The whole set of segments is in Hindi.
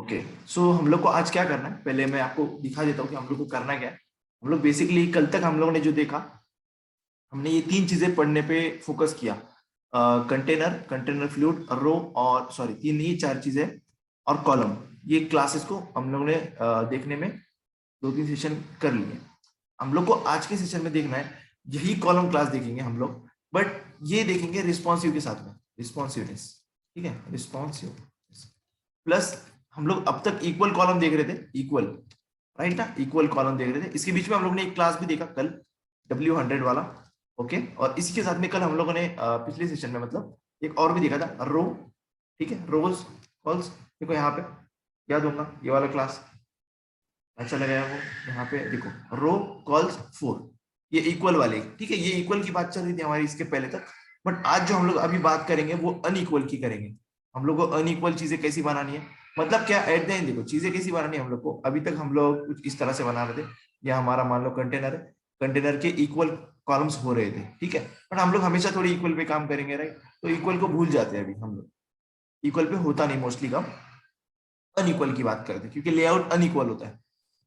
ओके। सो हम लोग को आज क्या करना है, पहले मैं आपको दिखा देता हूँ कि हम लोग को करना क्या है। हम लोग बेसिकली कल तक हम लोगों ने जो देखा, हमने ये तीन चीजें पढ़ने पे फोकस किया। कंटेनर, कंटेनर फ्लूइड, रो, और सॉरी तीन नहीं चार चीजें, और कॉलम। ये क्लासेस को हम लोगों ने देखने में दो तीन सेशन कर लिए। हम लोग को आज के सेशन में देखना है, यही कॉलम क्लास देखेंगे हम लोग, बट ये देखेंगे रिस्पॉन्सिव के साथ में, रिस्पॉन्सिवनेस। ठीक है, रिस्पॉन्सिव प्लस हम लोग अब तक इक्वल कॉलम देख रहे थे, इक्वल, राइट ना, इक्वल कॉलम देख रहे थे। इसके बीच में हम लोग ने एक क्लास भी देखा कल, W100 वाला। ओके, और इसी के साथ में कल हम लोगों ने पिछले सेशन में मतलब एक और भी देखा था, रो। ठीक है, रोज कॉल्स। देखो यहाँ पे याद होगा ये वाला क्लास, अच्छा लगाया वो। यहाँ पे देखो रो कॉल्स 4, ये इक्वल वाले। ठीक है, ये इक्वल की बात चल रही थी हमारी इसके पहले तक, बट आज जो हम लोग अभी बात करेंगे वो अनइक्वल की करेंगे। हम लोग को अनइक्वल चीजें कैसी बनानी है, मतलब क्या एट द एंड देखो चीजें कैसी बनानी है हम लोग को। अभी तक हम लोग कुछ इस तरह से बना रहे थे, या हमारा मान लो कंटेनर है, कंटेनर के इक्वल कॉलम्स हो रहे थे। ठीक है, बट हम लोग हमेशा थोड़ी इक्वल पे काम करेंगे, राइट। तो इक्वल को भूल जाते हैं अभी हम लोग, इक्वल पे होता नहीं मोस्टली काम, अनइक्वल की बात करते हैं क्योंकि लेआउट अनइक्वल होता है।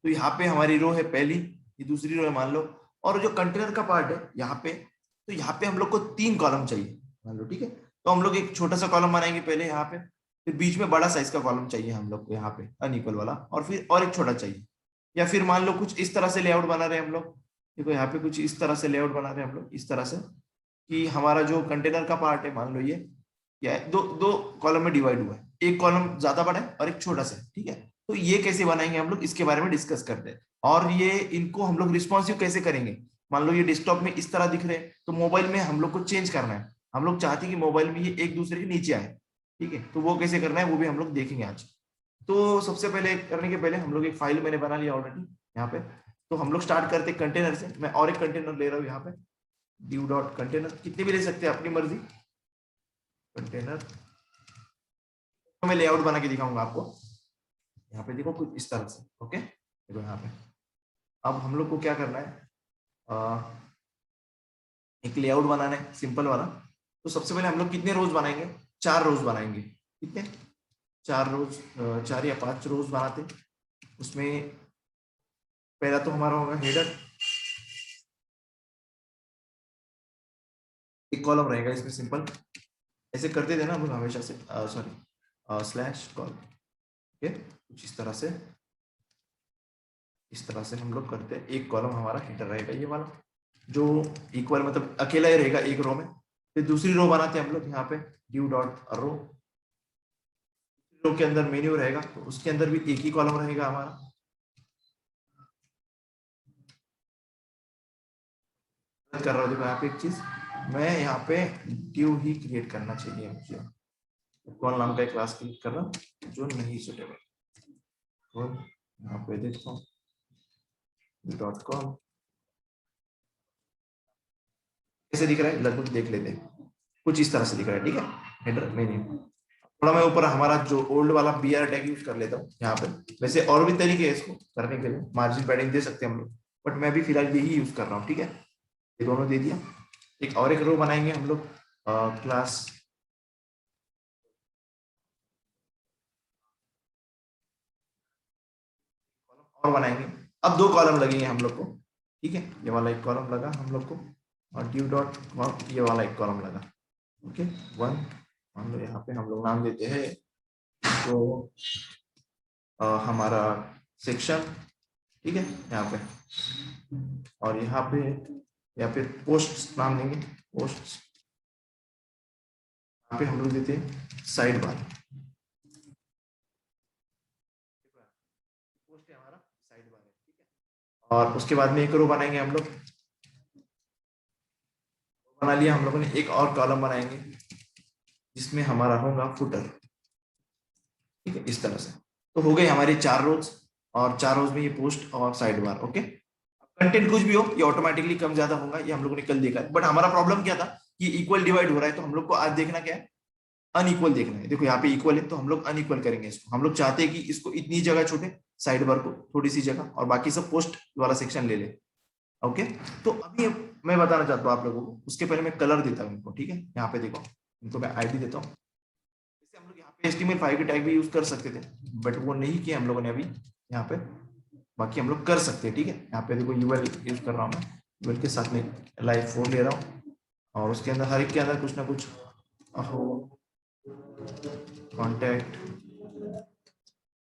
तो यहाँ पे हमारी रो है पहली, ये दूसरी रो है मान लो, और जो कंटेनर का पार्ट है यहाँ पे, तो यहाँ पे हम लोग को 3 कॉलम चाहिए मान लो। ठीक है, तो हम लोग एक छोटा सा कॉलम बनाएंगे पहले यहाँ पे, फिर बीच में बड़ा साइज का कॉलम चाहिए हम लोग को यहाँ पे अनइक्वल वाला, और फिर और एक छोटा चाहिए। या फिर मान लो कुछ इस तरह से लेआउट बना रहे हैं हम लोग, देखो यहाँ पे कुछ इस तरह से लेआउट बना रहे हैं हम लोग, इस तरह से कि हमारा जो कंटेनर का पार्ट है मान लो ये क्या है, दो दो कॉलम में डिवाइड हुआ है, एक कॉलम ज्यादा बड़ा है और एक छोटा सा। ठीक है, तो ये कैसे बनाएंगे हम लोग, इसके बारे में डिस्कस करते हैं। और ये इनको हम लोग रिस्पॉन्सिव कैसे करेंगे, मान लो ये डेस्कटॉप में इस तरह दिख रहे हैं, तो मोबाइल में हम लोग को चेंज करना है। हम लोग चाहते हैं कि मोबाइल में ये एक दूसरे के नीचे आए। ठीक है, तो वो कैसे करना है वो भी हम लोग देखेंगे आज। तो सबसे पहले करने के पहले हम लोग एक फाइल मैंने बना लिया ऑलरेडी यहाँ पे। तो हम लोग स्टार्ट करते हैं कंटेनर से। मैं और एक कंटेनर ले रहा हूँ यहाँ पे, ड्यू डॉट कंटेनर, कितने भी ले सकते हैं अपनी मर्जी। कंटेनर तो मैं लेआउट बना के दिखाऊंगा आपको। यहाँ पे देखो कुछ इस तरह से। ओके, देखो यहाँ पे अब हम लोग को क्या करना है, एक लेआउट बनाना है सिंपल वाला। तो सबसे पहले हम लोग कितने रोज बनाएंगे, 4 रोज बनाएंगे। कितने, 4 रोज, 4 या 5 रोज बनाते। उसमें पहला तो हमारा होगा हेडर, एक कॉलम रहेगा इसमें सिंपल, ऐसे करते थे ना हम लोग हमेशा से, सॉरी स्लैश कॉल। ओके, कुछ इस तरह से, इस तरह से हम लोग करते हैं। एक कॉलम हमारा हेडर रहेगा ये वाला, जो इक्वल मतलब अकेला ही रहेगा एक रो में। फिर दूसरी रो बनाते हैं हम लोग यहाँ पे, ड्यू डॉट रो। रो के अंदर मेन्यू रहेगा, तो उसके अंदर भी एक ही कॉलम रहेगा हमारा। कर रहा हूँ देखो यहाँ पे एक चीज, मैं यहाँ पे ड्यू ही क्रिएट करना चाहिए मुझे, कौन नाम का एक क्लास क्रिएट कर रहा जो नहीं सुटेबल। तो यहाँ पे देखता हूँ डॉट कॉम, कैसे दिख रहा है लगभग देख लेते हैं। कुछ इस तरह से दिख रहा है। ठीक है, हेडर मेन्यू। थोड़ा मैं ऊपर हमारा जो ओल्ड वाला BR टैग यूज कर लेता हूँ यहाँ पे। वैसे और भी तरीके हैं इसको करने के लिए, मार्जिन पैडिंग दे सकते हैं हम लोग, बट मैं भी फिलहाल यही यूज कर रहा हूँ। ठीक है, ये दोनों दे दिया। एक और एक रो बनाएंगे हम लोग, क्लास, और बनाएंगे। अब 2 कॉलम लगेंगे हम लोग को। ठीक है, ये वाला एक कॉलम लगा हम लोग को, और ड्यू डॉट ये वाला एक कॉलम लगा। ओके, 1, मान लो यहाँ पे हम लोग नाम देते हैं तो हमारा सेक्शन। ठीक है, यहाँ पे, और यहाँ पे या फिर पोस्ट नाम देंगे, पोस्ट। यहाँ पे हम लोग देते हैं साइड बार, पोस्ट है हमारा साइड बार है। ठीक है, और उसके बाद में एक रो बनाएंगे हम लोग, बना लिया हम लोगों ने। एक और कॉलम बनाएंगे जिसमें हमारा होगा फुटर। ठीक है, इस तरह से। तो हो गए हमारे 4 रोज, और 4 रोज में ये पोस्ट और साइड बार। ओके, कंटेंट कुछ भी हो ये ऑटोमेटिकली कम ज्यादा होगा, ये हम लोगों ने कल देखा है। बट हमारा प्रॉब्लम क्या था कि इक्वल डिवाइड हो रहा है, तो हम लोग को आज देखना क्या है, अनइक्वल देखना है। देखो यहाँ पे इक्वल है तो हम लोग अनइक्वल करेंगे इसको। हम लोग चाहते हैं कि इसको इतनी जगह छोटे, साइड बार को थोड़ी सी जगह, और बाकी सब पोस्ट वाला सेक्शन ले ले। ओके, तो अभी मैं बताना चाहता हूँ आप लोगों को, उसके पहले मैं कलर देता हूँ इनको। ठीक है, यहाँ पे देखो, इनको मैं ID देता हूँ। जैसे हम लोग यहाँ पे HTML5 के टैग भी यूज कर सकते थे, बट वो नहीं किया हम लोगों ने अभी यहाँ पे। बाकी हम लोग कर सकते हैं, ठीक है। यहाँ पे देखो यूएल यूज कर रहा हूँ मैं, यूएल के साथ में लाइव फोन ले रहा हूँ, और उसके अंदर हर एक के अंदर कुछ ना कुछ हो, कॉन्टैक्ट,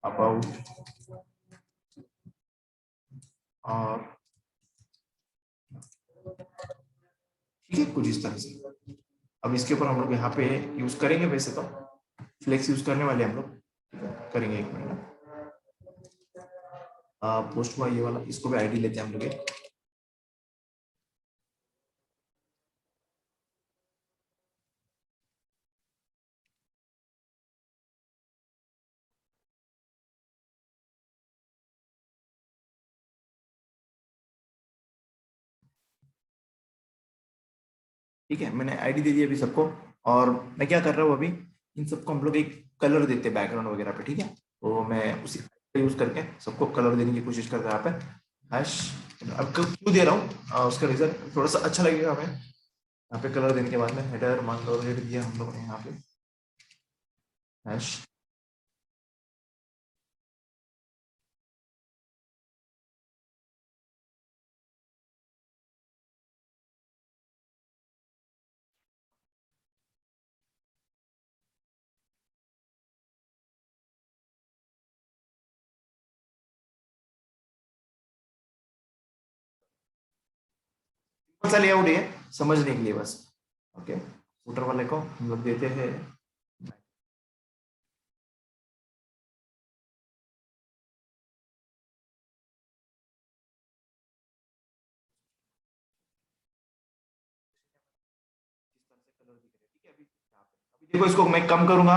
अबाउट, और ठीक है कुछ इस तरह से। अब इसके ऊपर हम लोग यहाँ पे यूज करेंगे, वैसे तो फ्लेक्स यूज करने वाले हम लोग, करेंगे। एक मिनट, पोस्ट हुआ ये वाला, इसको भी आईडी लेते हैं हम लोग। ठीक है, मैंने आईडी दे दी अभी सबको, और मैं क्या कर रहा हूँ अभी, इन सबको हम लोग एक कलर देते हैं बैकग्राउंड वगैरह पे, ठीक है। तो मैं उसी यूज करके सबको कलर देने की कोशिश कर रहा है यहाँ पे। हैश, अब क्यों दे रहा हूँ, उसका रीजन थोड़ा सा अच्छा लगेगा हमें। यहाँ पे कलर देने के बाद में हेडर मान लो हेड दिया हम लोगों ने यहाँ पे हैश। कौन सा लेआउट है समझने के लिए बस, ओके। फुटर वाले को हम लोग देते हैं, देखो इसको मैं कम करूंगा,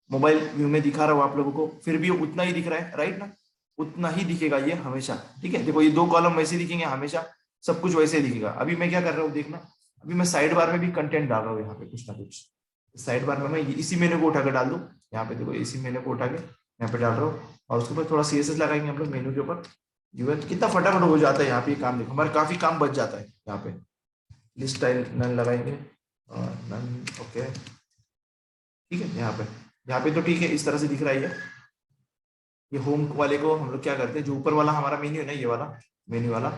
मोबाइल व्यू में दिखा रहा हूँ आप लोगों को, फिर भी उतना ही दिख रहा है, राइट ना। उतना ही दिखेगा ये हमेशा, ठीक है। देखो ये दो कॉलम वैसे दिखेंगे हमेशा, सब कुछ वैसे दिखेगा। अभी मैं क्या कर रहा हूँ देखना, अभी मैं साइड बार में भी कंटेंट डाल रहा हूँ यहाँ पे कुछ ना कुछ। साइड बार में मैं इसी मेनू को उठा के डाल दूँ, यहाँ पे देखो इसी मेनू को उठा के यहाँ पे डाल रहा हूँ, और उसके ऊपर थोड़ा सीएसएस लगाएंगे हम लोग मेनू के ऊपर। यूएल कितना फटाफट हो जाता है यहाँ पे काम, देखो हमारा काफी काम बच जाता है यहाँ पे। लिस्ट स्टाइल नन लगाएंगे, नन, ओके, ठीक है। यहाँ पे तो ठीक है, इस तरह से दिख रहा है ये होम वाले को हम लोग क्या करते हैं, जो ऊपर वाला हमारा मेन्यू है ना, ये वाला मेन्यू वाला,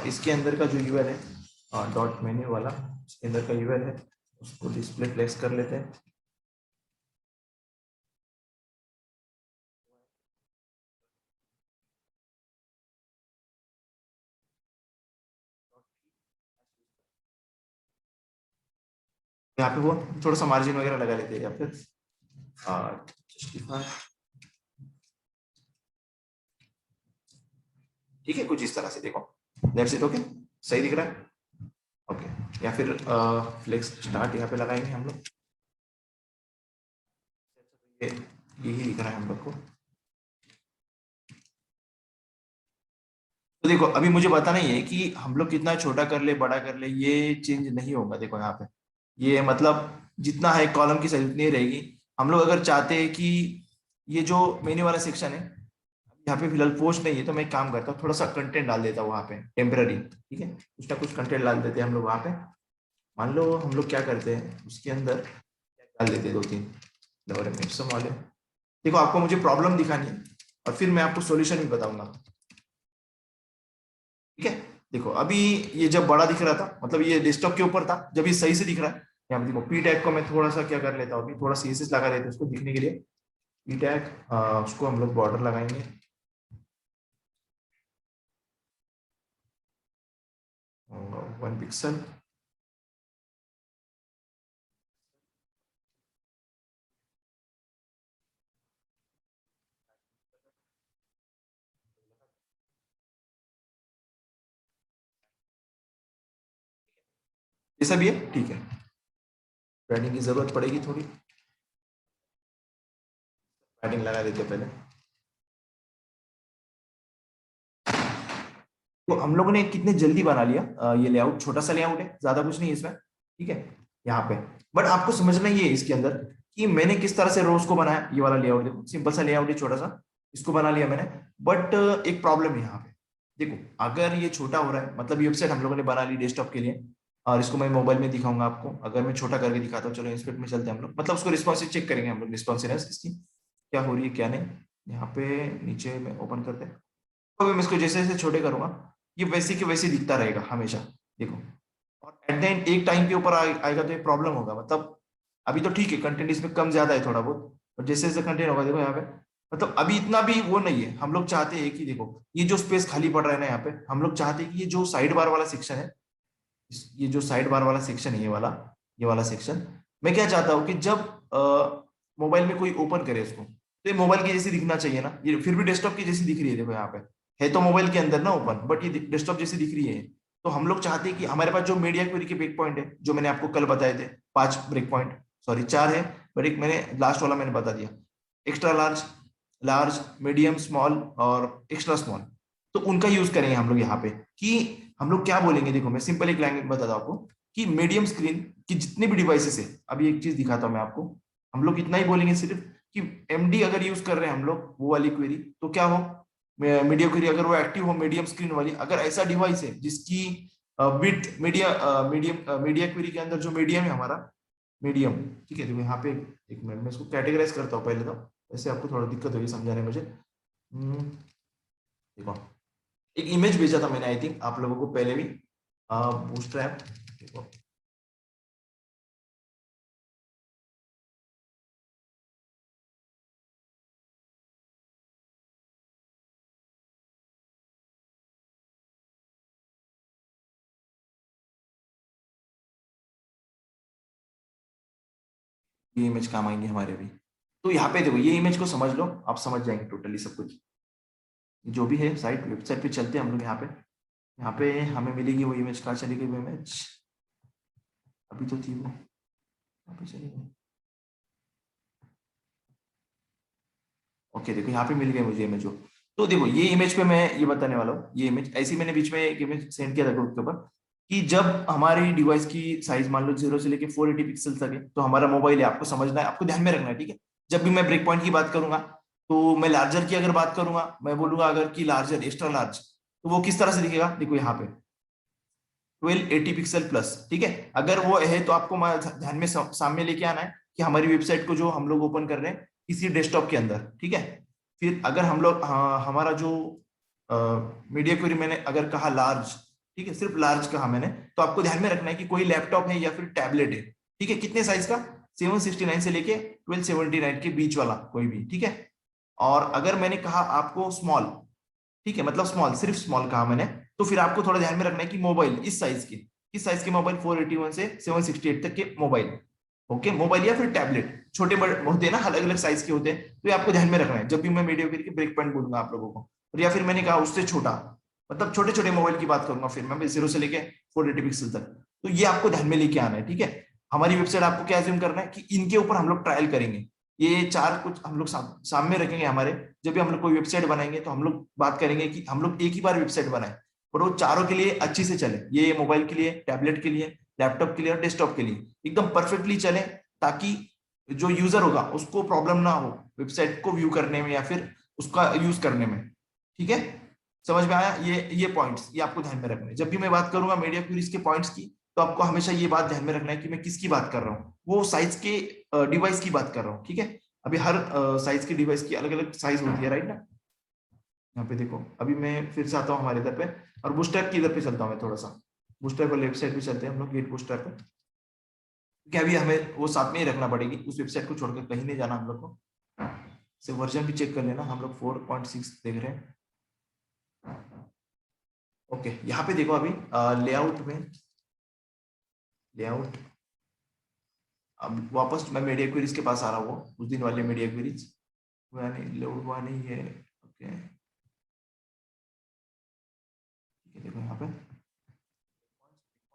इसके अंदर का जो यूआर है डॉट मेन्यू वाला, इसके अंदर का यूआर है, उसको डिस्प्ले फ्लेक्स कर लेते हैं। यहाँ पे वो थोड़ा सा मार्जिन वगैरह लगा लेते हैं, या फिर जस्टिफाई, ठीक है, कुछ इस तरह से देखो, दैट्स इट, ओके, सही दिख रहा है, ओके। या फिर फ्लेक्स स्टार्ट यहाँ पे लगाएंगे हम लोग, ये यही दिख रहा है हम लोग को। तो देखो अभी मुझे पता नहीं है कि हम लोग कितना छोटा कर ले बड़ा कर ले, ये चेंज नहीं होगा। देखो यहाँ पे ये मतलब जितना है कॉलम की साइज उतनी ही रहेगी। हम लोग अगर चाहते हैं कि ये जो मेन्यू वाला सेक्शन है, यहाँ पे फिलहाल पोस्ट नहीं है, तो मैं एक काम करता हूँ, थोड़ा सा कंटेंट डाल देता हूँ वहाँ पे टेम्पररी, ठीक है। कुछ ना कुछ कंटेंट डाल देते हैं हम लोग वहाँ पे। मान लो हम लोग क्या करते हैं, उसके अंदर डाल देते हैं दो तीन वाले। देखो आपको मुझे प्रॉब्लम दिखानी है, और फिर मैं आपको सॉल्यूशन भी बताऊंगा, ठीक है। देखो अभी ये जब बड़ा दिख रहा था, मतलब ये डेस्कटॉप के ऊपर था, जब ये सही से दिख रहा है, यहाँ पे देखो पी टैग को मैं थोड़ा सा क्या कर लेता हूँ, अभी थोड़ा सीएसएस लगा देते हैं उसको दिखने के लिए। पी टैग, उसको हम लोग बॉर्डर लगाएंगे 1 पिक्सल। ऐसा भी है, ठीक है। पैडिंग की जरूरत पड़ेगी थोड़ी, पैडिंग लगा देते हैं पहले। तो हम लोगों ने कितने जल्दी बना लिया ये लेआउट, छोटा सा लेआउट है, ज्यादा कुछ नहीं है इसमें, ठीक है। यहाँ पे बट आपको समझना ये है इसके अंदर कि मैंने किस तरह से रोज को बनाया। ये वाला लेआउट देखो, सिंपल सा लेआउट है, छोटा सा, इसको बना लिया मैंने। बट एक प्रॉब्लम है यहाँ पे, देखो अगर ये छोटा हो रहा है, मतलब ये वेबसाइट हम लोगों ने बना ली डेस्कटॉप के लिए, और इसको मैं मोबाइल में दिखाऊंगा आपको। अगर मैं छोटा करके दिखाता हूँ, चलो इंस्पेक्ट में चलते हैं हम लोग, मतलब उसको रिस्पॉन्सिव चेक करेंगे हम लोग, रिस्पॉन्सिवनेस इसकी क्या हो रही है क्या नहीं। यहाँ पे नीचे में ओपन करते हैं, तो मैं इसको जैसे जैसे छोटे करूंगा ये वैसे के वैसे दिखता रहेगा हमेशा, देखो। और एट द एंड एक टाइम के ऊपर आएगा तो ये प्रॉब्लम होगा, मतलब अभी तो ठीक है कंटेंट इसमें कम ज्यादा है थोड़ा बहुत, और जैसे जैसे कंटेंट होगा देखो यहाँ पे, मतलब अभी इतना भी वो नहीं है। हम लोग चाहते हैं कि देखो ये जो स्पेस खाली पड़ रहा है ना यहाँ पे, हम लोग चाहते हैं कि ये जो साइड बार वाला सेक्शन है, ये जो साइड बार वाला सेक्शन है, ये वाला सेक्शन, मैं क्या चाहता हूँ कि जब मोबाइल में कोई ओपन करे इसको, तो ये मोबाइल की जैसी दिखना चाहिए ना, ये फिर भी डेस्कटॉप की जैसी दिख रही है, देखो यहाँ पे है तो मोबाइल के अंदर ना ओपन, बट ये डेस्कटॉप जैसी दिख रही है। तो हम लोग चाहते हैं कि हमारे पास जो मीडिया क्वेरी के ब्रेक पॉइंट है, जो मैंने आपको कल बताए थे, 5 ब्रेक पॉइंट, सॉरी 4 है, बट एक मैंने लास्ट वाला मैंने बता दिया, extra large, large, medium, small और एक्स्ट्रा स्मॉल। तो उनका यूज करेंगे हम लोग यहाँ पे, कि हम लोग क्या बोलेंगे, देखो मैं सिंपल एक लैंग्वेज बताता हूँ आपको, कि मीडियम स्क्रीन की जितने भी डिवाइसेस है, अभी एक चीज दिखाता हूँ मैं आपको, हम लोग इतना ही बोलेंगे सिर्फ कि एमडी अगर यूज कर रहे हैं हम लोग वो वाली क्वेरी, तो क्या हो, मीडिया क्वेरी अगर वो एक्टिव हो मीडियम स्क्रीन वाली, अगर ऐसा डिवाइस है जिसकी विथ मीडिया मीडिया क्वेरी के अंदर जो मीडियम है हमारा, मीडियम, ठीक है। देखो यहाँ पे एक मिनट में इसको कैटेगराइज करता हूँ पहले, तो ऐसे आपको थोड़ा दिक्कत होगी समझाने में मुझे। देखो एक इमेज भेजा था मैंने, आई थिंक आप लोगों को पहले भी, बूटस्ट्रैप, देखो ये इमेज काम आएंगे हमारे भी। तो यहाँ पे देखो ये इमेज को समझ लो, आप समझ जाएंगे टोटली सब कुछ, जो भी है साइट वेबसाइट पे चलते हैं हम लोग यहाँ पे। यहाँ पे हमें मिलेगी वो इमेज, कहाँ चली गई वो इमेज, अभी तो थी वो, यहाँ पे चली गई। ओके देखो यहाँ पे मिल गई मुझे इमेज वो। तो देखो ये इमेज पे मैं ये बताने वाला हूँ, ये इमेज ऐसी मैंने बीच में एक इमेज सेंड किया था ग्रुप के ऊपर, कि जब हमारी डिवाइस की साइज मान लो 0 से लेके 480 पिक्सल तक है, तो हमारा मोबाइल है, आपको समझना है, आपको ध्यान में रखना है, ठीक है। जब भी मैं ब्रेक पॉइंट की बात करूंगा, तो मैं लार्जर की अगर बात करूंगा, मैं बोलूंगा अगर की लार्जर, एक्स्ट्रा लार्ज, तो वो किस तरह से दिखेगा, देखो यहाँ पे 1280 पिक्सल प्लस, ठीक है। अगर वो है तो आपको ध्यान में सामने लेके आना है कि हमारी वेबसाइट को जो हम लोग ओपन कर रहे हैं किसी डेस्कटॉप के अंदर, ठीक है। फिर अगर हम लोग हमारा जो मीडिया क्वेरी मैंने अगर कहा लार्ज, ठीक है, सिर्फ लार्ज कहा मैंने, तो आपको ध्यान में रखना है कि कोई लैपटॉप है या फिर टैबलेट है, ठीक है, कितने साइज का, 769 से लेके 1279 के बीच वाला कोई भी, ठीक है। और अगर मैंने कहा आपको स्मॉल, ठीक है, मतलब स्मॉल, सिर्फ स्मॉल कहा मैंने, तो फिर आपको थोड़ा ध्यान में रखना है कि मोबाइल इस साइज के, किस साइज के मोबाइल, 481 से 768 तक के मोबाइल, ओके, मोबाइल या फिर टैबलेट, छोटे बड़े होते हैं ना, अलग अलग साइज के होते हैं, तो ये आपको ध्यान में रखना है जब भी मैं वीडियो के ब्रेक पॉइंट बोलूंगा आप लोगों को। और या फिर मैंने कहा उससे छोटा, मतलब छोटे छोटे मोबाइल की बात करूंगा फिर मैं 0 से लेके 480 पिक्सल तक, तो ये आपको ध्यान में लेके आना है, ठीक है। हमारी वेबसाइट आपको क्या ज्यूम करना है कि इनके ऊपर हम लोग ट्रायल करेंगे, ये चार कुछ हम लोग सामने रखेंगे हमारे, जब भी हम लोग कोई वेबसाइट बनाएंगे तो हम लोग बात करेंगे कि हम लोग एक ही बार वेबसाइट बनाए और वो चारों के लिए अच्छी से चले, ये मोबाइल के लिए, टैबलेट के लिए, लैपटॉप के लिए और डेस्कटॉप के लिए एकदम परफेक्टली चले, ताकि जो यूजर होगा उसको प्रॉब्लम ना हो वेबसाइट को व्यू करने में या फिर उसका यूज करने में, ठीक है। समझ में आया, ये पॉइंट्स ये आपको ध्यान में रखना है। जब भी मैं बात करूंगा मीडिया क्वेरीज के पॉइंट्स की, तो आपको हमेशा ये बात ध्यान में रखना है कि मैं किसकी बात कर रहा हूँ, वो साइज के डिवाइस की बात कर रहा हूँ, ठीक है। अभी हर साइज की डिवाइस की अलग अलग साइज होती है, राइट ना। यहाँ पे देखो अभी मैं फिर से आता हूँ हमारे इधर पे, और बूस्टरैप की इधर पे चलता हूँ मैं थोड़ा सा, बूस्टरैप वाले वेबसाइट पे चलते हैं हम लोग, गेट बूस्टरैप पे, क्या अभी हमें वो साथ में ही रखना पड़ेगी, उस वेबसाइट को छोड़कर कहीं नहीं जाना हम लोग को। से वर्जन भी चेक कर लेना, हम लोग 4.6 देख रहे हैं। ओके यहाँ पे देखो अभी लेआउट में, लेआउट, अब वापस मैं मीडिया क्वेरीज के पास आ रहा हूँ, उस दिन वाले मीडिया क्वेरीज लोड हुआ नहीं है, ओके देखो यहाँ पे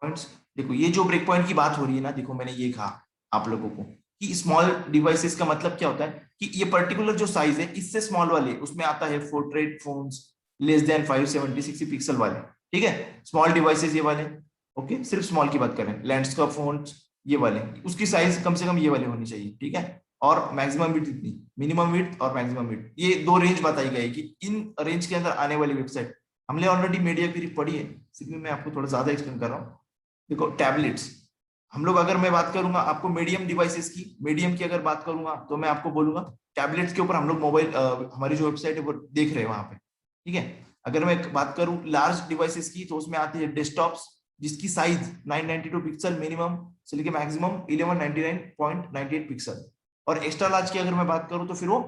पॉइंट्स, देखो ये जो ब्रेक पॉइंट की बात हो रही है ना, देखो मैंने ये कहा आप लोगों को कि स्मॉल डिवाइसेस का मतलब क्या होता है, कि ये पर्टिकुलर जो साइज है इससे स्मॉल वाले उसमें आता है portrait phones less than 576 pixel वाले, ठीक है, स्मॉल डिवाइसेस ये वाले, ओके, सिर्फ स्मॉल की बात करें, लैंडस्केप फोन्स ये वाले, उसकी साइज कम से कम ये वाले होनी चाहिए, ठीक है। और मैक्सिमम विड्थ इतनी, मिनिमम विड्थ और मैक्सिमम विड्थ, ये दो रेंज बताई गई कि इन रेंज के अंदर आने वाली वेबसाइट, हमने ऑलरेडी मीडिया क्वेरी पढ़ी है, इसलिए मैं आपको थोड़ा ज्यादा एक्सप्लेन कर रहा हूँ। देखो टैबलेट्स, हम लोग अगर मैं बात करूंगा आपको मीडियम डिवाइसेस की, मीडियम की अगर बात करूंगा तो मैं आपको बोलूंगा टैबलेट्स के ऊपर हम लोग मोबाइल हमारी जो वेबसाइट है वो देख रहे हैं वहां पे, ठीक है। अगर मैं बात करूं लार्ज डिवाइसेस की तो उसमें आती है डेस्कटॉप्स जिसकी साइज 992 पिक्सल मिनिमम से लेके मैक्सिमम 1199.98 पिक्सल। और एक्स्ट्रा लार्ज की अगर मैं बात करूं तो फिर वो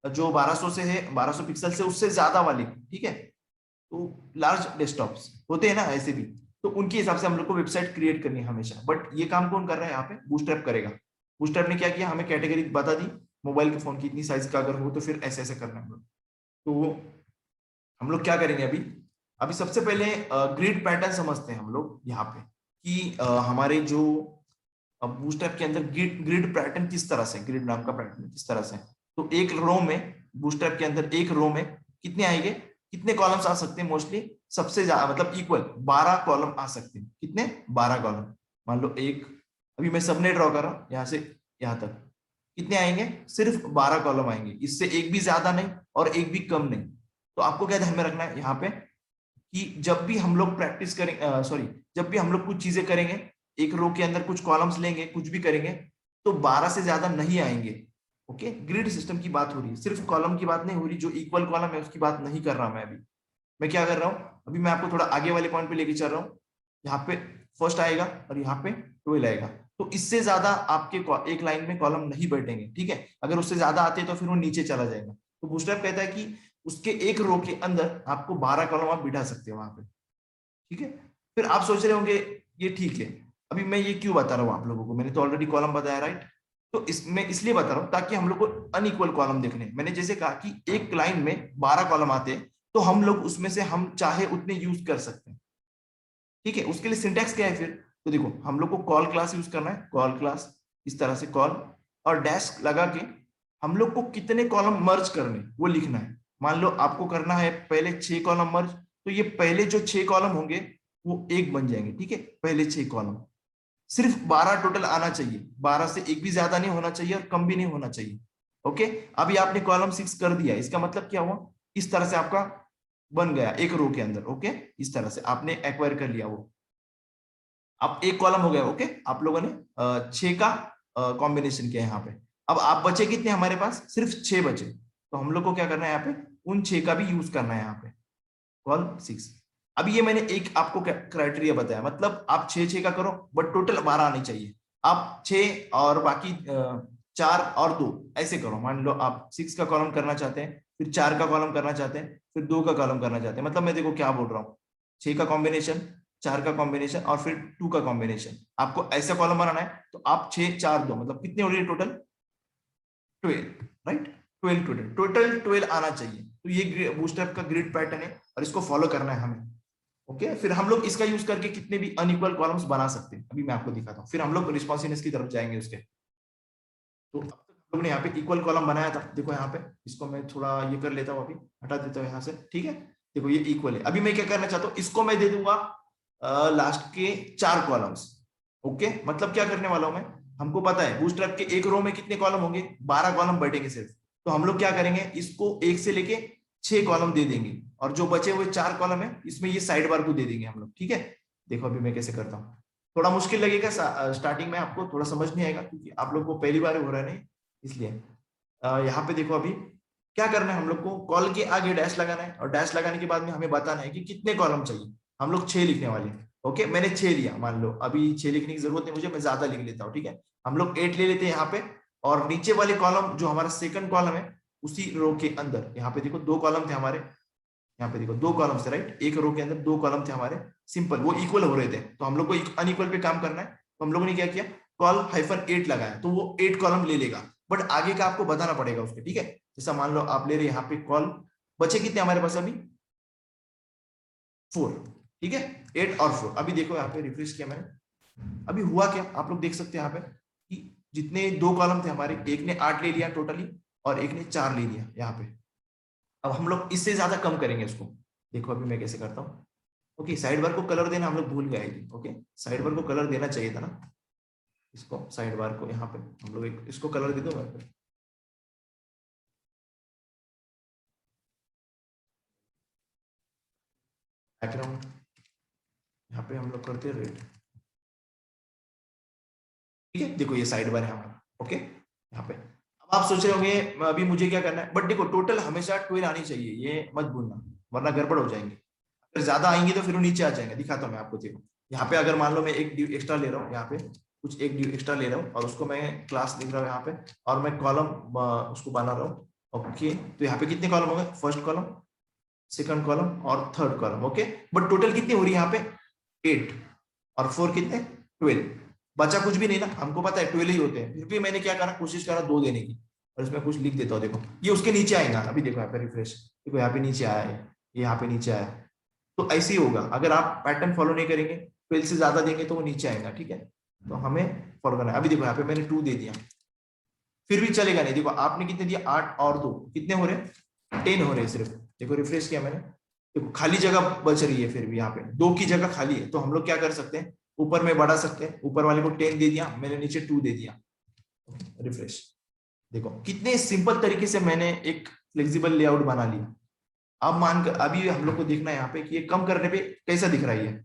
जो 1200 से है, 1200 पिक्सल से उससे ज्यादा वाली, ठीक है। तो लार्ज डेस्कटॉप्स होते हैं ना ऐसे भी, तो उनके हिसाब से हम लोग को वेबसाइट क्रिएट करनी है हमेशा। बट ये काम कौन कर रहा है यहाँ पे, बूटस्ट्रैप करेगा। बूटस्ट्रैप ने क्या किया, हमें कैटेगरी बता दी मोबाइल के फोन की इतनी साइज का अगर हो तो फिर ऐसे ऐसे करना है हम लोग। तो हम लोग क्या करेंगे अभी, अभी सबसे पहले ग्रिड पैटर्न समझते हैं हम लोग यहाँ पे कि हमारे जो बूटस्ट्रैप के अंदर ग्रिड ग्रिड पैटर्न किस तरह से, ग्रिड नाम का पैटर्न किस तरह से। तो एक रो में, बूटस्ट्रैप के अंदर एक रो में कितने आएंगे, कितने कॉलम्स आ सकते हैं मोस्टली, सबसे ज्यादा मतलब इक्वल 12 कॉलम आ सकते हैं। कितने, 12 कॉलम। मान लो एक, अभी मैं सबने ड्रॉ कर रहा हूं यहाँ से यहाँ तक, कितने आएंगे, सिर्फ 12 कॉलम आएंगे, इससे एक भी ज्यादा नहीं और एक भी कम नहीं। तो आपको क्या ध्यान में रखना है यहाँ पे कि जब भी हम लोग प्रैक्टिस करें, सॉरी, जब भी हम लोग कुछ चीजें करेंगे, एक रो के अंदर कुछ कॉलम्स लेंगे, कुछ भी करेंगे, तो 12 से ज्यादा नहीं आएंगे। ओके, ग्रिड सिस्टम की बात हो रही है, सिर्फ कॉलम की बात नहीं हो रही, जो इक्वल कॉलम है उसकी बात नहीं कर रहा मैं अभी। मैं क्या कर रहा हूँ, अभी मैं आपको थोड़ा आगे वाले पॉइंट पे लेके चल रहा हूँ। यहाँ पे फर्स्ट आएगा और यहाँ पे 12 आएगा, तो इससे ज्यादा आपके एक लाइन में कॉलम नहीं बैठेंगे, ठीक है। अगर उससे ज्यादा आते हैं तो फिर वो नीचे चला जाएगा। तो बूटस्ट्रैप कहता है कि उसके एक रो के अंदर आपको 12 कॉलम आप बिठा सकते हो वहां पे, ठीक है। फिर आप सोच रहे होंगे ये ठीक है, अभी मैं ये क्यों बता रहा हूँ आप लोगों को, मैंने तो ऑलरेडी कॉलम बताया, राइट। तो इसमें इसलिए बता रहा हूँ ताकि हम लोग को अनइक्वल कॉलम देखने, मैंने जैसे कहा कि एक लाइन में 12 कॉलम आते हैं, तो हम लोग उसमें से हम चाहे उतने यूज कर सकते हैं, ठीक है। उसके लिए सिंटैक्स क्या है फिर, तो देखो हम लोग को कॉल क्लास यूज करना है, कॉल क्लास इस तरह से कॉल, और डैश लगा के हम लोग को कितने कॉलम मर्ज करने वो लिखना है। मान लो आपको करना है पहले 6 कॉलम मर्ज, तो ये पहले जो 6 कॉलम होंगे वो एक बन जाएंगे, ठीक है। पहले 6 कॉलम, सिर्फ 12 टोटल आना चाहिए, 12 से एक भी ज्यादा नहीं होना चाहिए और कम भी नहीं होना चाहिए। ओके, अभी आपने कॉलम 6 कर दिया, इसका मतलब क्या हुआ, इस तरह से आपका बन गया एक रो के अंदर। ओके, इस तरह से आपने एक्वायर कर लिया वो, अब एक कॉलम हो गया। ओके, आप लोगों ने 6 का कॉम्बिनेशन किया यहाँ पे। अब आप बचे कितने, हमारे पास सिर्फ 6 बचे, तो हम लोग को क्या करना है यहाँ पे, उन 6 का भी यूज करना है यहाँ पे, कॉल 6। अभी ये मैंने एक आपको क्राइटेरिया बताया, मतलब आप 6 का करो बट टोटल 12 आनी चाहिए। आप 6 और बाकी 4 और 2 ऐसे करो। मान लो आप 6 का कॉलम करना चाहते हैं, फिर 4 का कॉलम करना चाहते हैं, फिर 2 का कॉलम करना चाहते हैं। मतलब मैं देखो क्या बोल रहा हूँ, 6 का कॉम्बिनेशन, 4 का कॉम्बिनेशन और फिर 2 का कॉम्बिनेशन, आपको ऐसा कॉलम बनाना है। तो आप 6 4 2 मतलब कितने हो रही है टोटल, 12, राइट। 12 टोटल, टोटल 12 आना चाहिए। तो ये बूस्टअप का ग्रिड पैटर्न है और इसको फॉलो करना है हमें। ओके, फिर हम लोग इसका यूज करके कितने भी अनइक्वल कॉलम्स बना सकते हैं, अभी मैं आपको दिखाता हूँ, फिर हम लोग रिस्पॉन्सिवनेस की तरफ जाएंगे उसके। तो अब तक हम लोग ने यहाँ पे इक्वल कॉलम बनाया था, देखो यहाँ पे, इसको मैं थोड़ा ये कर लेता हूँ, अभी हटा देता हूँ यहाँ से, ठीक है। देखो ये इक्वल है। अभी मैं क्या करना चाहता हूँ, इसको मैं दे दूंगा लास्ट के 4 कॉलम्स। ओके, मतलब क्या करने वाला हूं मैं, हमको पता है बूटस्ट्रैप के एक रो में कितने कॉलम होंगे, 12 कॉलम बैठेंगे सिर्फ। तो हम लोग क्या करेंगे, इसको 1 से लेके 6 कॉलम दे देंगे, और जो बचे हुए 4 कॉलम है इसमें ये साइड बार को दे देंगे हम लोग, ठीक है। देखो अभी मैं कैसे करता हूँ, थोड़ा मुश्किल लगेगा स्टार्टिंग में, आपको थोड़ा समझ नहीं आएगा क्योंकि आप लोग को पहली बार हो रहा है नहीं, इसलिए यहाँ पे देखो अभी क्या करना है, हम लोग को कॉल के आगे डैश लगाना है, और डैश लगाने के बाद में हमें बताना है कि कितने कॉलम चाहिए। हम लोग 6 लिखने वाले हैं। ओके, मैंने 6 लिया, मान लो अभी 6 लिखने की जरूरत नहीं मुझे, मैं ज्यादा लिख लेता हूँ, ठीक है। हम लोग 8 ले लेते हैं यहाँ पे, और नीचे वाले कॉलम जो हमारा सेकंड कॉलम है उसी रो के अंदर, यहाँ पे देखो 2 कॉलम थे हमारे, यहाँ पे देखो 2 कॉलम थे, राइट। एक रो के अंदर 2 कॉलम थे हमारे, सिंपल, वो इक्वल हो रहे थे, तो हम लोग को अनइक्वल पे काम करना है। तो हम लोगों ने क्या किया, कॉल -8 लगाया, तो वो 8 कॉलम ले लेगा, बट आगे का आपको बताना पड़ेगा उसके, ठीक है। जैसा मान लो आप ले रहे यहाँ पे कॉल, बचे कितने हमारे पास अभी, 4, ठीक है। 8 और 4, अभी देखो यहाँ पे रिफ्रेश किया मैंने, अभी हुआ क्या आप लोग देख सकते हैं यहाँ पे कि जितने 2 कॉलम थे हमारे, एक ने 8 ले लिया टोटली और एक ने 4 ले लिया यहाँ पे। अब हम लोग इससे ज्यादा कम करेंगे इसको, देखो अभी मैं कैसे करता हूँ। ओके, साइड बार को कलर देना हम लोग भूल गए थे। ओके, साइड बार को कलर देना चाहिए था ना, इसको साइड बार को यहाँ पे हम लोग एक इसको कलर दे दो बैकग्राउंड, यहाँ पे हम लोग करते हैं रेड। ठीक है, देखो ये साइड बार है हमारा। ओके, यहाँ पे अब आप सोच रहे होंगे अभी मुझे क्या करना है, बट देखो टोटल हमेशा 12 आनी चाहिए, ये मत भूलना, वरना गड़बड़ हो जाएंगे। अगर ज्यादा आएंगी तो फिर वो नीचे आ जाएंगे। दिखाता हूँ मैं आपको, देखो यहाँ पे अगर मान लो मैं एक ड्यू एक्स्ट्रा ले रहा हूँ, यहाँ पे कुछ एक ड्यू एक्स्ट्रा ले रहा हूँ और उसको मैं क्लास लिख रहा हूँ यहाँ पे, और मैं कॉलम उसको बना रहा हूँ। ओके, तो यहाँ पे कितने कॉलम हो गए, फर्स्ट कॉलम, सेकंड कॉलम और third column. Okay, but total कितनी हो रही है यहाँ पे 8, और 4 कितने 12, बचा कुछ भी नहीं ना, हमको पता है 12 ही होते हैं, फिर भी मैंने क्या करा, कोशिश करा 2 देने की, और इसमें कुछ लिख देता हूँ। देखो ये उसके नीचे आएगा, अभी देखो यहाँ पे रिफ्रेश, देखो यहाँ पे नीचे आया है, ये यहाँ पे नीचे आया है। तो ऐसे ही होगा, अगर आप पैटर्न फॉलो नहीं करेंगे, 12 से ज्यादा देंगे तो वो नीचे आएगा। ठीक है, तो हमें फॉलो करना है। अभी देखो यहाँ पे मैंने 2 दे दिया, फिर भी चलेगा नहीं। देखो आपने कितने दिया, 8 और 2 कितने हो रहे, 10 हो रहे सिर्फ। देखो रिफ्रेश किया मैंने, देखो खाली जगह बच रही है, फिर भी यहाँ पे 2 की जगह खाली है। तो हम लोग क्या कर सकते हैं, ऊपर में बढ़ा सकते हैं, ऊपर वाले को 10 दे दिया मैंने, नीचे 2 दे दिया। रिफ्रेश, देखो कितने सिंपल तरीके से मैंने एक फ्लेक्सिबल लेआउट बना लिया। अब मान कर अभी हम लोग को देखना है यहाँ पे कि ये कम करने पे कैसा दिख रहा है ये।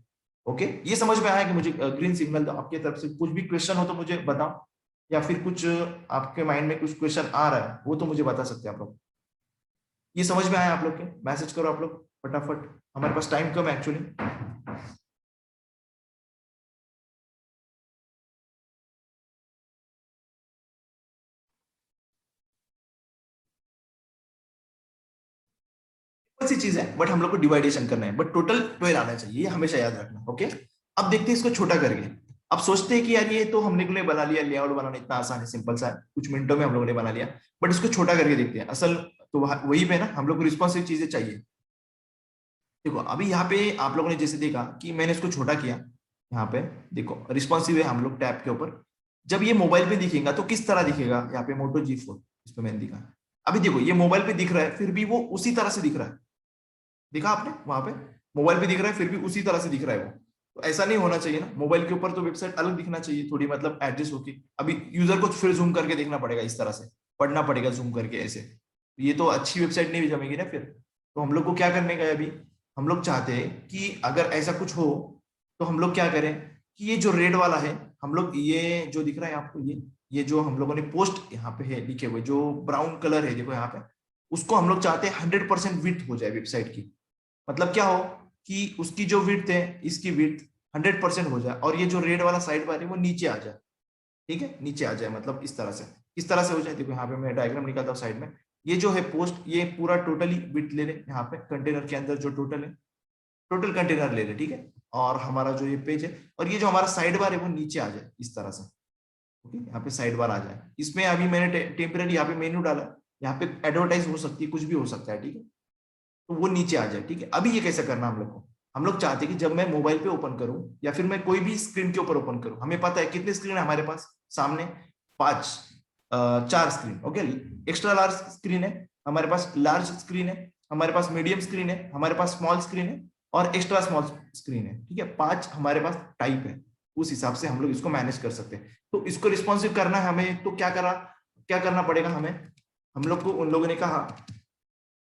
ओके, ये समझ में आया कि मुझे ग्रीन सिग्नल दो। आपकी तरफ से कुछ भी क्वेश्चन हो तो मुझे बताओ, या फिर कुछ आपके माइंड में कुछ क्वेश्चन आ रहा है वो तो मुझे बता सकते हैं आप लोग। ये समझ में आया आप लोग के, मैसेज करो आप लोग फटाफट, हमारे पास टाइम कम है एक्चुअली। सी चीज है, बट हम लोग को डिवाइडेशन करना है, बट टोटल 12 आना चाहिए, ये हमेशा याद रखना। ओके, अब देखते हैं इसको छोटा करके। अब सोचते हैं कि यार ये तो हमने के लिए बना लिया, लेआउट बनाना इतना आसान है, सिंपल सा है, कुछ मिनटों में हम लोगों ने बना लिया। बट इसको छोटा करके देखते हैं। असल तो वही पे ना, हम लोग को रिस्पॉन्सिव चीजें चाहिए। देखो अभी यहाँ पे आप लोगों ने जैसे देखा कि मैंने इसको छोटा किया, यहाँ पे देखो रिस्पॉन्सिव है हम लोग टैब के ऊपर। जब ये मोबाइल पे दिखेगा तो किस तरह दिखेगा, यहाँ पे मोटो G4 इस पे मैंने दिखा। अभी देखो ये मोबाइल पे दिख रहा है, फिर भी वो उसी तरह से दिख रहा है। दिखा आपने वहां पे, मोबाइल पे दिख रहा है फिर भी उसी तरह से दिख रहा है वो। तो ऐसा नहीं होना चाहिए ना, मोबाइल के ऊपर तो वेबसाइट अलग दिखना चाहिए थोड़ी, मतलब एडजस्ट होके। अभी यूजर को फिर जूम करके देखना पड़ेगा, इस तरह से पढ़ना पड़ेगा जूम करके ऐसे, ये तो अच्छी वेबसाइट नहीं जमेगी ना फिर। तो हम लोग को क्या करने का है अभी, हम लोग चाहते हैं कि अगर ऐसा कुछ हो तो हम लोग क्या करें कि ये जो रेड वाला है, हम लोग ये जो दिख रहा है आपको, ये जो हम लोगों ने पोस्ट यहाँ पे है लिखे हुए, जो ब्राउन कलर है देखो यहाँ पे, उसको हम लोग चाहते हैं 100% विड्थ हो जाए वेबसाइट की। मतलब क्या हो कि उसकी जो विड्थ है, इसकी विड्थ 100% हो जाए, और ये जो रेड वाला साइड बार है वो नीचे आ जाए। ठीक है, नीचे आ जाए, मतलब इस तरह से, इस तरह से हो जाए। देखो यहाँ पे मैं डायग्राम निकालता हूँ साइड में, ये जो है पोस्ट, ये पूरा टोटली विड्थ ले ले यहाँ पे, कंटेनर के अंदर जो टोटल है, टोटल कंटेनर ले ले। ठीक है, और हमारा जो ये पेज है, और ये जो हमारा साइड बार है वो नीचे आ जाए इस तरह से। ओके, यहाँ पे साइड बार आ जाए। इसमें अभी मैंने टेम्पररी यहाँ पे मेन्यू डाला, यहाँ पे एडवर्टाइज हो सकती है, कुछ भी हो सकता है। ठीक है, तो वो नीचे आ जाए। ठीक है, अभी ये कैसे करना हम लोग को, हम लोग चाहते हैं कि जब मैं मोबाइल पे ओपन करूं या फिर मैं कोई भी स्क्रीन के ऊपर ओपन करूं, हमें पता है कितने स्क्रीन है हमारे पास सामने, 5, 4 screen. Okay, extra large screen है हमारे पास, लार्ज स्क्रीन है हमारे पास, मीडियम स्क्रीन है हमारे पास, स्मॉल स्क्रीन है और एक्स्ट्रा स्मॉल स्क्रीन है। ठीक है, 5 हमारे पास टाइप है, उस हिसाब से हम लोग इसको मैनेज कर सकते हैं। तो इसको रिस्पॉन्सिव करना है हमें, तो क्या करना पड़ेगा हमें, हम लोग को उन लोगों ने कहा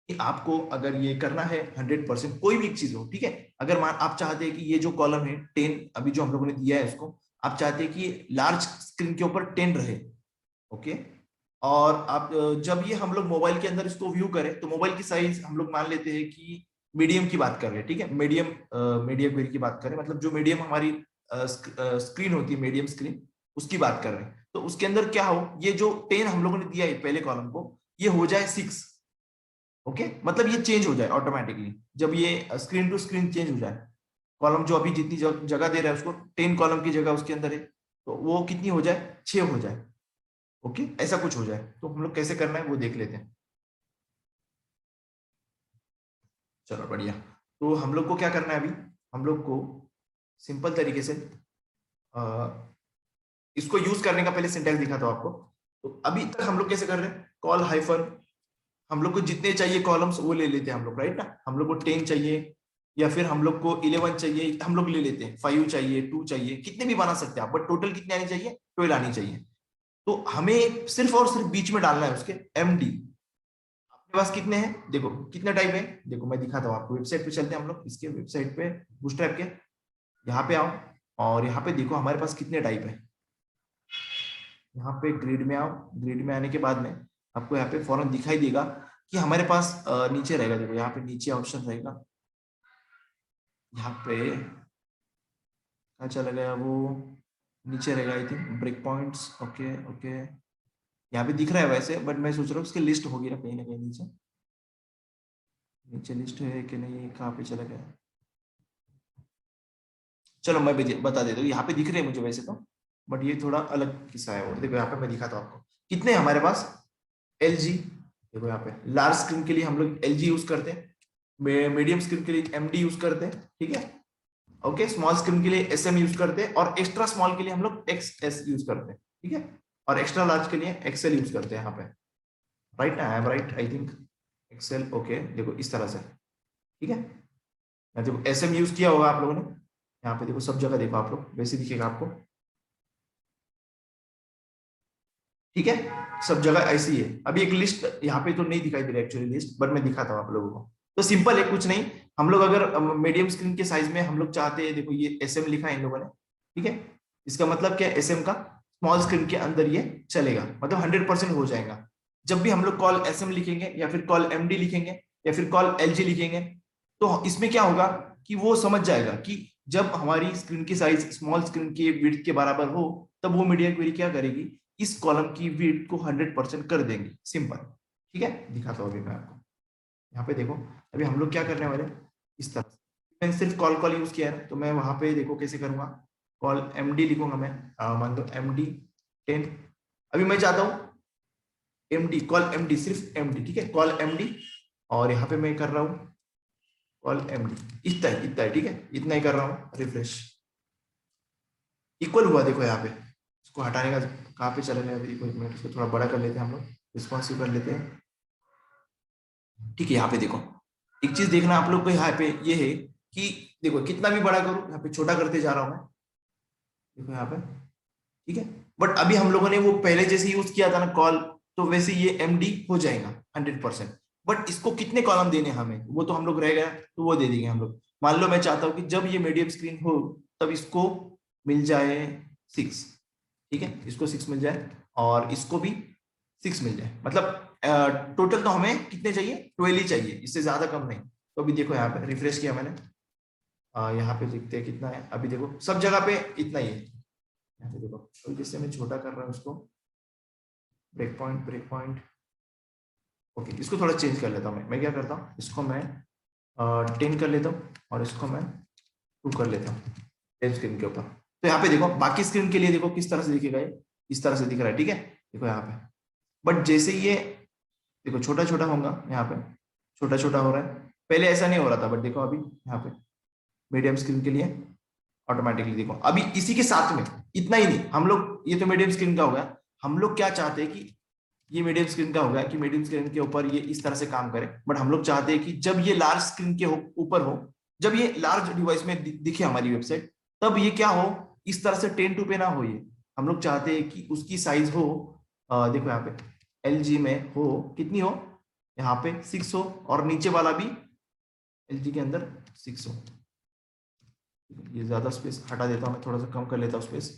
कि आपको अगर ये करना है 100%, कोई भी एक चीज हो। ठीक है, अगर मान आप चाहते हैं कि ये जो कॉलम है 10, अभी जो हम लोगों ने दिया है इसको, आप चाहते हैं कि लार्ज स्क्रीन के ऊपर 10 रहे। ओके, और आप जब ये हम लोग मोबाइल के अंदर इसको व्यू करें तो मोबाइल की साइज हम लोग मान लेते हैं कि मीडियम की बात कर रहे हैं। ठीक है, मीडियम मीडियम वेरी की बात करें, मतलब जो मीडियम हमारी स्क्रीन होती है, मीडियम स्क्रीन, उसकी बात कर रहे हैं। तो उसके अंदर क्या हो, ये जो 10 हम लोगों ने दिया है पहले कॉलम को, ये हो जाए 6। ओके, मतलब ये चेंज हो जाए ऑटोमेटिकली, जब ये स्क्रीन टू स्क्रीन चेंज हो जाए, कॉलम जो अभी जितनी जगह दे रहा है उसको, 10 कॉलम की जगह उसके अंदर है, तो वो कितनी हो जाए, 6 हो जाए। ओके, ऐसा कुछ हो जाए। तो हम लोग कैसे करना है वो देख लेते हैं। चलो बढ़िया। तो हम लोग को क्या करना है अभी, हम लोग को सिंपल तरीके से इसको यूज करने का पहले सिंटैक्स दिखा था आपको। तो अभी तक हम लोग कैसे कर रहे हैं, कॉल हाइफन, हम लोग को जितने चाहिए कॉलम्स वो ले लेते हैं हम लोग, राइट ना। हम लोग को 10 चाहिए या फिर हम लोग को 11 चाहिए, हम लोग ले लेते हैं, 5 चाहिए, 2 चाहिए, कितने भी बना सकते हैं आप, बट टोटल कितने आनी चाहिए, 12 आनी चाहिए। तो हमें सिर्फ और सिर्फ बीच में डालना है उसके MD। आपके पास कितने हैं, देखो कितने टाइप है, देखो मैं दिखाता हूँ आपको, वेबसाइट पे चलते हैं हम लोग, इसके वेबसाइट पे बूटस्ट्रैप के, यहाँ पे आओ और यहाँ पे देखो हमारे पास कितने टाइप है। यहाँ पे ग्रिड में आओ, ग्रिड में आने के बाद में आपको यहाँ पे फौरन दिखाई देगा कि हमारे पास नीचे रहेगा, देखो यहाँ पे नीचे ऑप्शन रहेगा, यहाँ पे क्या चला गया वो, नीचे रहेगा I think break points. Okay okay, यहाँ पे दिख रहा है वैसे, बट मैं सोच रहा हूँ उसकी लिस्ट होगी ना कहीं नीचे, नीचे लिस्ट है कि नहीं, कहाँ पे चला गया। चलो मैं बता देता हूँ, यहाँ पे दिख रहे हैं मुझे वैसे तो, बट ये थोड़ा अलग किस्सा है। और देखो यहाँ पे मैं दिखाता हूँ आपको कितने हैं हमारे पास। एल जी, देखो यहाँ पे लार्ज स्क्रीन के लिए हम लोग एल जी यूज करते हैं, मीडियम स्क्रीन के लिए एमडी यूज करते हैं, ठीक है। ओके, स्मॉल स्क्रीन के लिए एसएम यूज करते हैं, और एक्स्ट्रा स्मॉल के लिए हम लोग एक्सएस यूज करते हैं, ठीक है। और एक्स्ट्रा लार्ज के लिए एक्सेल यूज करते हैं यहाँ पे, राइट ना, I am right I think, Excel. Okay देखो इस तरह से, ठीक है। देखो एसएम यूज किया होगा आप लोगों ने, यहाँ पे देखो सब जगह देखो आप लोग, वैसे दिखेगा आपको, ठीक है। सब जगह ऐसी है। अभी एक लिस्ट यहाँ पे तो नहीं दिखाई दे रही एक्चुअली लिस्ट, बट मैं दिखाता हूँ आप लोगों को। तो सिंपल है, कुछ नहीं। हम लोग अगर मीडियम स्क्रीन के साइज में हम लोग चाहते हैं, देखो ये एसएम लिखा है इन लोगों ने, ठीक है। इसका मतलब क्या है, एसएम का स्मॉल स्क्रीन के अंदर ये चलेगा, मतलब 100% हो जाएगा। जब भी हम लोग कॉल एसएम लिखेंगे या फिर कॉल एमडी लिखेंगे या फिर कॉल एलजी लिखेंगे, तो इसमें क्या होगा कि वो समझ जाएगा कि जब हमारी स्क्रीन की साइज स्मॉल स्क्रीन के विड्थ के बराबर हो, तब वो मीडिया क्वेरी क्या करेगी, इस कॉलम की विड्थ को 100% कर देंगे, सिंपल, ठीक है। दिखाता हूँ अभी मैं आपको, यहाँ पे देखो। अभी हम लोग क्या करने वाले, इस तरह से मैंने सिर्फ कॉल कॉल यूज किया है, तो मैं वहां पे देखो कैसे करूंगा, कॉल एमडी लिखूंगा मैं, मान लो एमडी 10। अभी मैं चाहता हूँ एमडी, कॉल एमडी, सिर्फ एमडी, ठीक है, कॉल एमडी। और यहाँ पे मैं कर रहा हूँ कॉल एमडी, इतना है, ठीक है, इतना ही कर रहा हूँ, रिफ्रेश। इक्वल हुआ देखो यहाँ पे, इसको हटाने का कहाँ पे चले गए, अभी एक मिनट, इसको थोड़ा बड़ा कर लेते हैं हम लोग, रिस्पॉन्सिव कर लेते हैं, ठीक है। यहाँ पे देखो, एक चीज देखना आप लोग को यहाँ पे ये है कि देखो कितना भी बड़ा करूं, यहाँ पे छोटा करते जा रहा हूं मैं, देखो यहाँ पे, ठीक है। बट अभी हम लोगों ने वो पहले जैसे यूज किया था ना कॉल, तो वैसे ये एमडी हो जाएगा 100%। बट इसको कितने कॉलम देने हमें, वो तो हम लोग रहेगा, तो वो दे देंगे हम लोग। मान लो मैं चाहता हूँ कि जब ये मीडियम स्क्रीन हो तब इसको मिल जाए 6, ठीक है, इसको 6 मिल जाए, और इसको भी 6 मिल जाए, मतलब टोटल तो हमें कितने चाहिए, 12 ही चाहिए, इससे ज्यादा कम नहीं। तो अभी देखो यहाँ पे रिफ्रेश किया मैंने, यहाँ पे देखते हैं कितना है, अभी देखो सब जगह पे इतना ही है। यहाँ पे देखो, तो जिससे मैं छोटा कर रहा हूँ उसको, break point, break point, okay, इसको थोड़ा चेंज कर लेता हूँ मैं क्या करता हूँ, इसको मैं 10 कर लेता हूँ, और इसको मैं 2 कर लेता हूँ 10 स्क्रीन के ऊपर। तो यहाँ पे देखो बाकी स्क्रीन के लिए देखो किस तरह से दिखेगा, ये इस तरह से दिख रहा है, ठीक है, देखो यहाँ पे। बट जैसे ये देखो छोटा छोटा होगा, यहाँ पे छोटा छोटा हो रहा है, पहले ऐसा नहीं हो रहा था, बट देखो अभी यहाँ पे मीडियम स्क्रीन के लिए ऑटोमेटिकली देखो, अभी इसी के साथ में इतना ही नहीं, हम लोग ये तो मीडियम स्क्रीन का हो गया, हम लोग क्या चाहते हैं कि ये मीडियम स्क्रीन का हो गया कि मीडियम स्क्रीन के ऊपर ये इस तरह से काम करे, बट हम लोग चाहते हैं कि जब ये लार्ज स्क्रीन के ऊपर हो, जब ये लार्ज डिवाइस में दिखे हमारी वेबसाइट, तब ये क्या हो, इस तरह से 10:2 पे ना हो, ये हम लोग चाहते हैं कि उसकी साइज हो, देखो यहाँ पे एल में हो, कितनी हो, यहाँ पे 6 हो, और नीचे वाला भी एल के अंदर 6 हो। ये ज्यादा स्पेस हटा देता हूँ मैं, थोड़ा सा कम कर लेता हूँ स्पेस।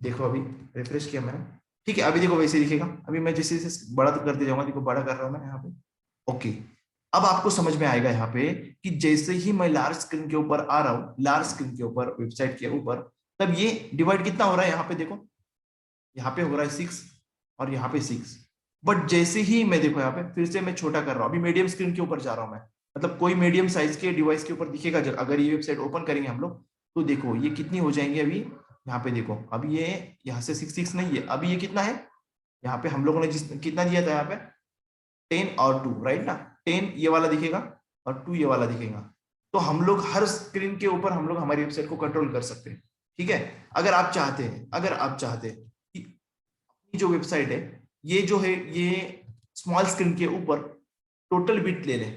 देखो अभी रिफ्रेश किया मैंने, ठीक है, अभी देखो वैसे दिखेगा। अभी मैं जैसे जैसे बड़ा तो करते जाऊंगा, देखो बड़ा कर रहा हूँ मैं यहाँ पे, ओके। अब आपको समझ में आएगा यहाँ पे कि जैसे ही मैं लार्ज स्क्रीन के ऊपर आ रहा हूँ, लार्ज स्क्रीन के ऊपर वेबसाइट के ऊपर, तब ये डिवाइड कितना हो रहा है, यहाँ पे देखो, यहाँ पे हो रहा है 6 और यहाँ पे 6। बट जैसे ही मैं देखो यहाँ पे फिर से मैं छोटा कर रहा हूँ, अभी मीडियम स्क्रीन के ऊपर जा रहा हूँ मैं, मतलब कोई मीडियम साइज के डिवाइस के ऊपर दिखेगा जब अगर ये वेबसाइट ओपन करेंगे हम लोग, तो देखो ये कितनी हो जाएंगे अभी, यहाँ पे देखो, अभी ये यहाँ से 6 नहीं है, अभी ये कितना है, यहाँ पे हम लोगों ने जिस कितना दिया था यहाँ पे 10 और 2, राइट ना, 10 ये वाला दिखेगा और 2 ये वाला दिखेगा। तो हम लोग हर स्क्रीन के ऊपर हम लोग हमारी वेबसाइट को कंट्रोल कर सकते हैं, ठीक है। अगर आप चाहते हैं, अगर आप चाहते हैं कि जो वेबसाइट है, ये जो है ये स्मॉल स्क्रीन के ऊपर टोटल बिट ले ले,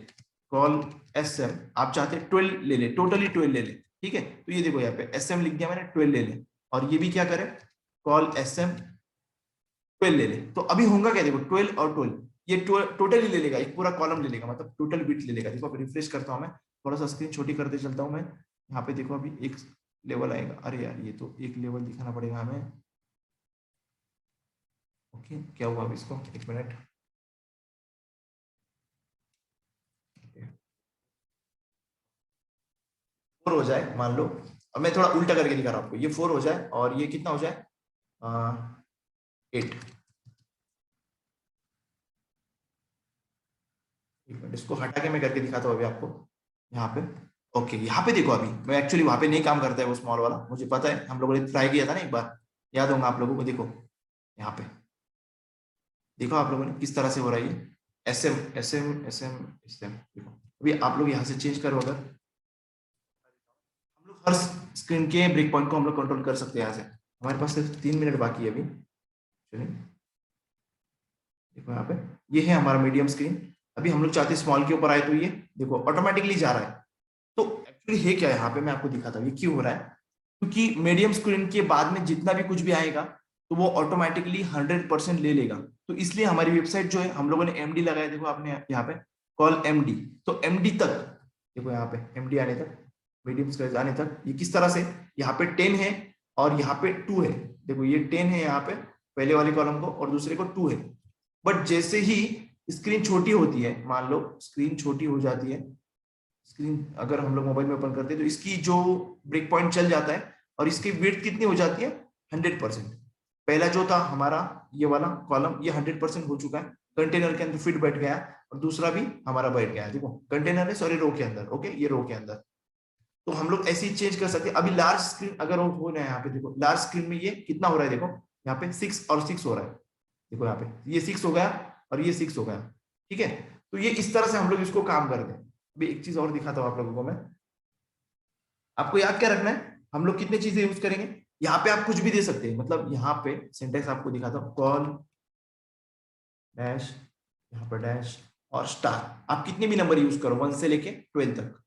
कॉल एसएम, आप चाहते हैं 12 ले ले, टोटली 12 ले ले, ठीक है। तो ये देखो यहाँ पे एसएम लिख दिया मैंने, 12 ले ले, और ये भी क्या करे, कॉल एसएम 12 ले ले। तो अभी होगा क्या, देखो 12 और 12, ये टोटली ले लेगा, एक पूरा कॉलम ले लेगा, मतलब टोटल बिट ले लेगा। देखो अभी रिफ्रेश करता हूं मैं, थोड़ा सा स्क्रीन छोटी करते चलता हूं मैं, यहाँ पे देखो अभी एक लेवल आएगा, अरे यार ये तो एक लेवल दिखाना पड़ेगा हमें, ओके क्या हुआ अभी इसको, एक मिनट। फोर हो जाए मान लो, अब मैं थोड़ा उल्टा करके दिखा रहा हूँ आपको, ये 4 हो जाए और ये कितना हो जाए 8। एक मिनट इसको हटा के मैं करके दिखाता हूँ अभी आपको यहाँ पे। ओके यहाँ पे देखो, अभी मैं एक्चुअली वहां पे नहीं काम करता है वो स्मॉल वाला, मुझे पता है, हम लोगों ने ट्राई किया था ना एक बार, याद होगा आप लोगों को। देखो यहाँ पे देखो आप लोगों ने किस तरह से हो रहा है ये, S M S M S M S M. देखो अभी आप लोग यहाँ से चेंज करो, अगर हम लोग हर स्क्रीन के ब्रेक पॉइंट को हम लोग कंट्रोल कर सकते हैं यहाँ से। हमारे पास सिर्फ 3 मिनट बाकी है अभी, चलिए देखो यहाँ पे ये है हमारा मीडियम स्क्रीन। अभी हम लोग चाहते हैं स्मॉल के ऊपर आए, तो ये देखो ऑटोमेटिकली जा रहा है। तो एक्चुअली है क्या यहाँ पे, मैं आपको दिखाता हूँ ये क्यों हो रहा है। क्योंकि मीडियम स्क्रीन के बाद में जितना भी कुछ भी आएगा तो वो ऑटोमेटिकली 100% ले लेगा। तो इसलिए हमारी वेबसाइट जो है, हम लोगों ने एमडी लगाया, देखो आपने यहाँ पे कॉल एमडी, तो एमडी तक देखो यहाँ पे एमडी आने तक, मीडियम स्क्रीन आने तक ये किस तरह से, यहाँ पे 10 है और यहाँ पे 2 है। देखो ये 10 है यहाँ पे पहले वाले कॉलम को, और दूसरे को 2 है। बट जैसे ही स्क्रीन छोटी होती है, मान लो स्क्रीन छोटी हो जाती है, स्क्रीन अगर हम लोग मोबाइल में ओपन करते हैं तो इसकी जो ब्रेक पॉइंट चल जाता है और इसकी विड्थ कितनी हो जाती है 100%। पहला जो था हमारा ये वाला कॉलम, ये 100% हो चुका है, कंटेनर के अंदर फिट बैठ गया, और दूसरा भी हमारा बैठ गया है। देखो कंटेनर है, सॉरी रो के अंदर, ओके ये रो के अंदर। तो हम लोग ऐसे ही चेंज कर सकते हैं। अभी लार्ज स्क्रीन अगर हो रहा है, यहाँ पे देखो लार्ज स्क्रीन में ये कितना हो रहा है, देखो यहाँ पे 6 और 6 हो रहा है। देखो यहाँ पे ये 6 हो गया और ये 6 हो गया, ठीक है। तो ये इस तरह से हम लोग इसको काम करते हैं। अभी एक चीज और दिखाता हूँ आप लोगों को मैं, आपको याद क्या रखना है, हम लोग कितनी चीजें यूज करेंगे। यहाँ पे आप कुछ भी दे सकते हैं, मतलब यहाँ पे सिंटेक्स आपको दिखाता हूँ, कॉल डैश, यहाँ पर डैश और स्टार। आप कितने भी नंबर यूज करो 1 से लेके 12 तक,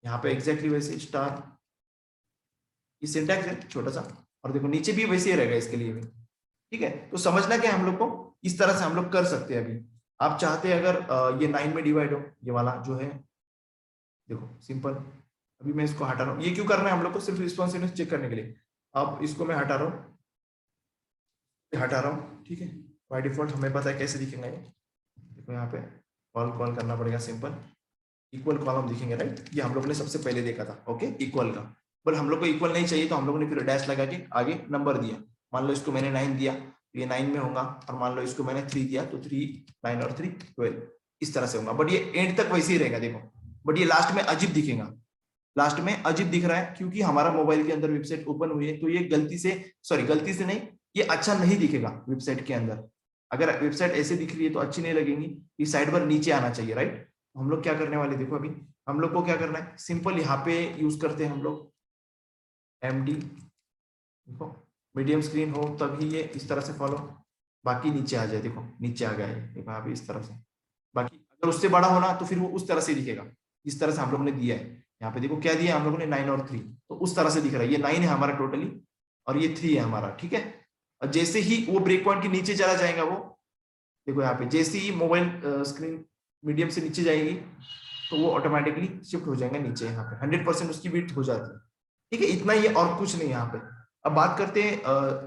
यहाँ पे एग्जैक्टली वैसे स्टार, ये सिंटेक्स है छोटा सा, और देखो नीचे भी वैसे ही रहेगा इसके लिए भी, ठीक है। तो समझना कि हम लोग को इस तरह से हम लोग कर सकते हैं। अभी आप चाहते हैं अगर ये 9 में डिवाइड हो, ये वाला जो है देखो सिंपल। अभी मैं इसको हटा रहा हूँ, ये क्यों करना है हम लोग को, सिर्फ रिस्पॉन्सिवनेस चेक करने के लिए। अब इसको मैं हटा रहा हूँ, ठीक है। बाय डिफॉल्ट हमें पता है कैसे दिखेगा ये, देखो यहाँ पे कॉल कॉल करना पड़ेगा, सिंपल इक्वल कॉलम दिखेंगे, राइट। ये हम लोग ने सबसे पहले देखा था, ओके इक्वल का। पर हम लोग को इक्वल नहीं चाहिए, तो हम लोगों ने फिर डैश लगा के आगे नंबर दिया। मान लो इसको मैंने 9 दिया तो ये 9 में होगा, और मान लो इसको मैंने 3 दिया तो 3 9 और 3 12 इस तरह से होगा। बट ये एंड तक वैसे ही रहेगा देखो, बट ये लास्ट में अजीब दिखेगा। लास्ट में अजीब दिख रहा है क्योंकि हमारा मोबाइल के अंदर वेबसाइट ओपन हुई है, तो ये गलती से, सॉरी गलती से नहीं, ये अच्छा नहीं दिखेगा वेबसाइट के अंदर। अगर वेबसाइट ऐसे दिख रही है तो अच्छी नहीं लगेगी, ये साइड पर नीचे आना चाहिए, राइट। हम लोग क्या करने वाले, देखो अभी हम लोग को क्या करना है, सिंपल यहाँ पे यूज करते हैं हम लोग एमडी। देखो मीडियम स्क्रीन हो तभी ये इस तरह से फॉलो, बाकी नीचे आ जाए, देखो नीचे आ गया है देखो यहाँ पे इस तरह से। बाकी अगर उससे बड़ा होना तो फिर वो उस तरह से दिखेगा, इस तरह से हम लोग ने दिया है। यहाँ पे देखो क्या दिया हम लोगों ने 9 और 3, तो उस तरह से दिख रहा है, ये 9 है हमारा टोटली और ये 3 है हमारा, ठीक है। और जैसे ही वो ब्रेक पॉइंट के नीचे चला जाएगा वो, देखो यहाँ पे जैसे ही मोबाइल स्क्रीन मीडियम से नीचे जाएगी तो वो ऑटोमेटिकली शिफ्ट हो जाएगा नीचे, यहाँ पे 100% उसकी विड्थ हो जाती है, ठीक है। इतना ही है और कुछ नहीं यहाँ पे। अब बात करते हैं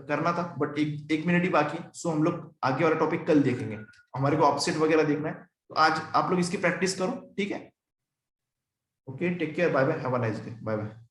करना था बट एक मिनट ही बाकी है, सो हम लोग आगे वाला टॉपिक कल देखेंगे। हमारे को ऑफसेट वगैरह देखना है, तो आज आप लोग इसकी प्रैक्टिस करो, ठीक है। Okay take care, bye bye, have a nice day, bye bye.